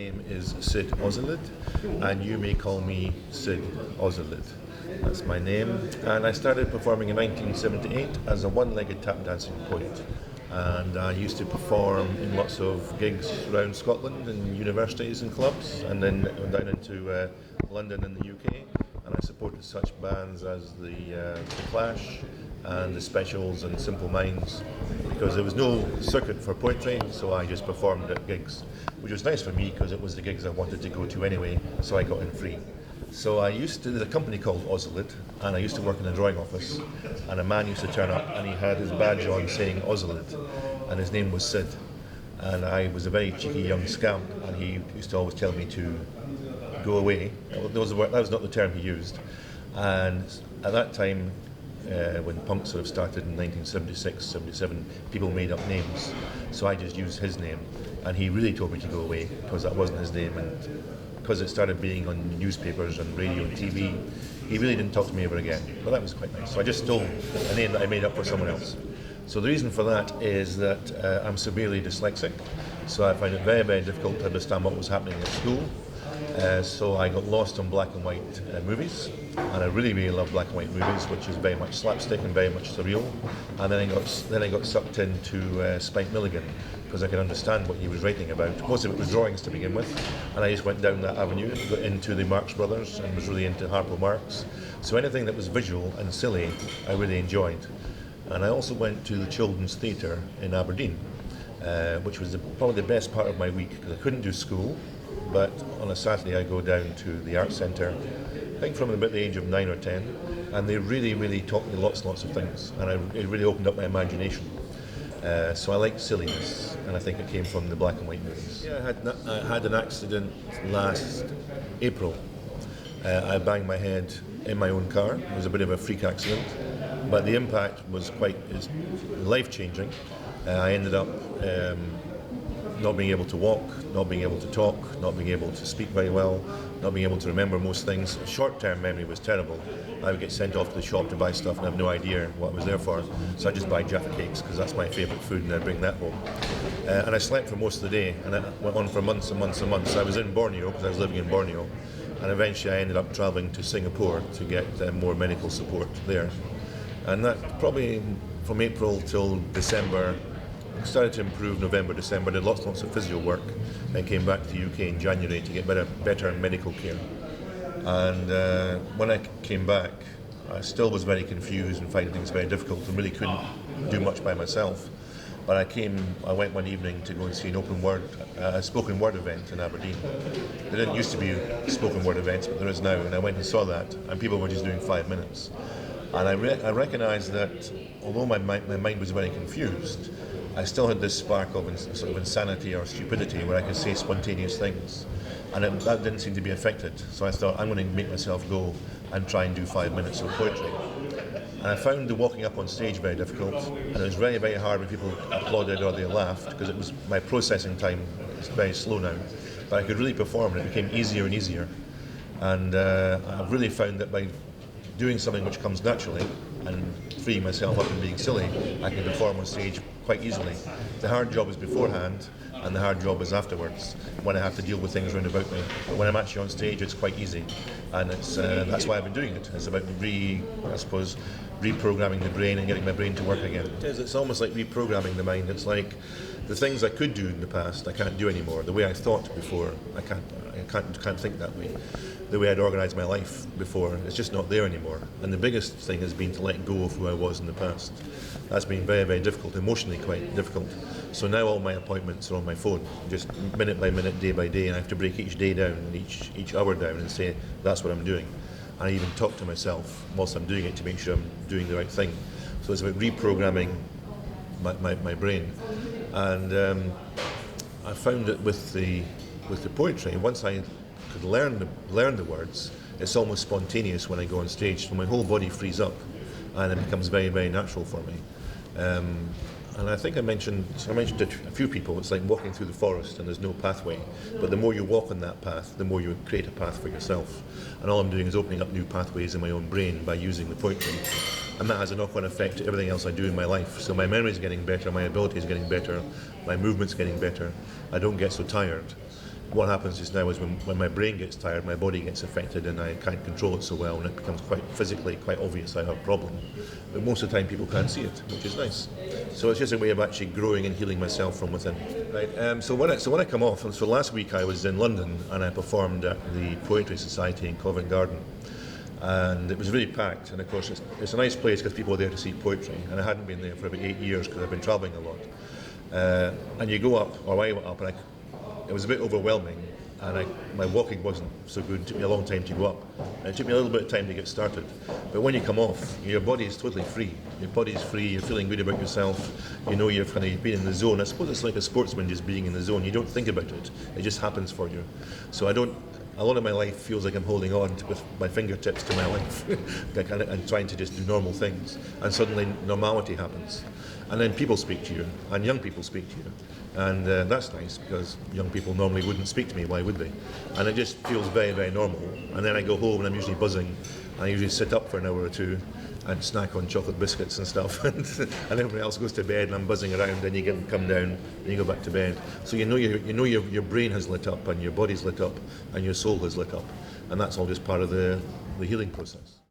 name is Sid Ozalid, and you may call me Sid Ozalid. That's my name, and I started performing in 1978 as a one-legged tap dancing poet. And I used to perform in lots of gigs around Scotland and universities and clubs, and then went down into London and the UK. And I supported such bands as the Clash and the Specials and Simple Minds, because there was no circuit for poetry, so I just performed at gigs, which was nice for me because it was the gigs I wanted to go to anyway, so I got in free. So there's a company called Ozalid, and I used to work in a drawing office, and a man used to turn up and he had his badge on saying Ozalid, and his name was Sid. And I was a very cheeky young scamp, and he used to always tell me to go away. That was not the term he used. And at that time, when punk sort of started in 1976, 77, people made up names. So I just used his name, and he really told me to go away because that wasn't his name. And because it started being on newspapers and radio and TV, he really didn't talk to me ever again. But that was quite nice. So I just stole a name that I made up for someone else. So the reason for that is that I'm severely dyslexic, so I find it very, very difficult to understand what was happening at school. So I got lost on black and white movies, and I really, really love black and white movies, which is very much slapstick and very much surreal. And then I got sucked into Spike Milligan, because I could understand what he was writing about. Most of it was drawings to begin with, and I just went down that avenue, got into the Marx Brothers, and was really into Harpo Marx. So anything that was visual and silly, I really enjoyed. And I also went to the Children's Theatre in Aberdeen, which was probably the best part of my week, because I couldn't do school, but on a Saturday I go down to the Art Centre, I think from about the age of 9 or 10, and they really, really taught me lots and lots of things, and it really opened up my imagination. So I like silliness, and I think it came from the black and white movies. Yeah, I had an accident last April. I banged my head in my own car. It was a bit of a freak accident, but the impact was life-changing. I ended up not being able to walk, not being able to talk, not being able to speak very well, not being able to remember most things. Short-term memory was terrible. I would get sent off to the shop to buy stuff and have no idea what I was there for. So I just buy Jaffa cakes because that's my favourite food, and I bring that home. And I slept for most of the day, and it went on for months and months and months. I was in Borneo because I was living in Borneo, and eventually I ended up travelling to Singapore to get more medical support there. And that probably from April till December, started to improve November, December, did lots and lots of physio work, and came back to the UK in January to get better medical care. And when I came back, I still was very confused and finding things very difficult and really couldn't do much by myself. But I went one evening to go and see a spoken word event in Aberdeen. There didn't used to be spoken word events, but there is now, and I went and saw that, and people were just doing 5 minutes. And I recognised that although my mind was very confused, I still had this spark of sort of insanity or stupidity where I could say spontaneous things, and that didn't seem to be affected. So I thought, I'm going to make myself go and try and do 5 minutes of poetry. And I found the walking up on stage very difficult, and it was very, very hard when people applauded or they laughed, because my processing time is very slow now. But I could really perform, and it became easier and easier. And I've really found that by doing something which comes naturally and freeing myself up and being silly, I can perform on stage quite easily. The hard job is beforehand, and the hard job is afterwards, when I have to deal with things round about me. But when I'm actually on stage, it's quite easy, and that's why I've been doing it. It's about reprogramming the brain and getting my brain to work again. It's almost like reprogramming the mind. It's like the things I could do in the past, I can't do anymore. The way I thought before, I can't think that way. The way I'd organised my life before, it's just not there anymore. And the biggest thing has been to let go of who I was in the past. That's been very, very difficult, emotionally quite difficult. So now all my appointments are on my phone, just minute by minute, day by day, and I have to break each day down and each hour down and say, that's what I'm doing. And I even talk to myself whilst I'm doing it to make sure I'm doing the right thing. So it's about reprogramming my brain. And I found that with the poetry, once I could learn the words, it's almost spontaneous when I go on stage. So my whole body frees up, and it becomes very, very natural for me. And I think I mentioned to a few people, it's like walking through the forest and there's no pathway. But the more you walk on that path, the more you create a path for yourself. And all I'm doing is opening up new pathways in my own brain by using the poetry. And that has a knock-on effect to everything else I do in my life. So my memory is getting better, my ability is getting better, my movement's getting better. I don't get so tired. what happens just now is when my brain gets tired, my body gets affected and I can't control it so well, and it becomes quite physically quite obvious I have a problem. But most of the time people can't see it, which is nice. So it's just a way of actually growing and healing myself from within. Right. So when I come off, and so last week I was in London and I performed at the Poetry Society in Covent Garden. And it was really packed, and of course it's a nice place because people are there to see poetry, and I hadn't been there for about 8 years because I've been travelling a lot. And you go up, or I went up, and it was a bit overwhelming, and my walking wasn't so good. It took me a long time to go up, and it took me a little bit of time to get started. But when you come off, your body is totally free. Your body's free, you're feeling good about yourself, you know you've kind of been in the zone. I suppose it's like a sportsman just being in the zone. You don't think about it, it just happens for you. So a lot of my life feels like I'm holding on with my fingertips to my life and trying to just do normal things. And suddenly normality happens. And then people speak to you, and young people speak to you. And that's nice, because young people normally wouldn't speak to me, why would they? And it just feels very, very normal. And then I go home and I'm usually buzzing. I usually sit up for an hour or two and snack on chocolate biscuits and stuff, and everybody else goes to bed and I'm buzzing around, and you come down and you go back to bed. So you know your brain has lit up, and your body's lit up, and your soul has lit up, and that's all just part of the healing process.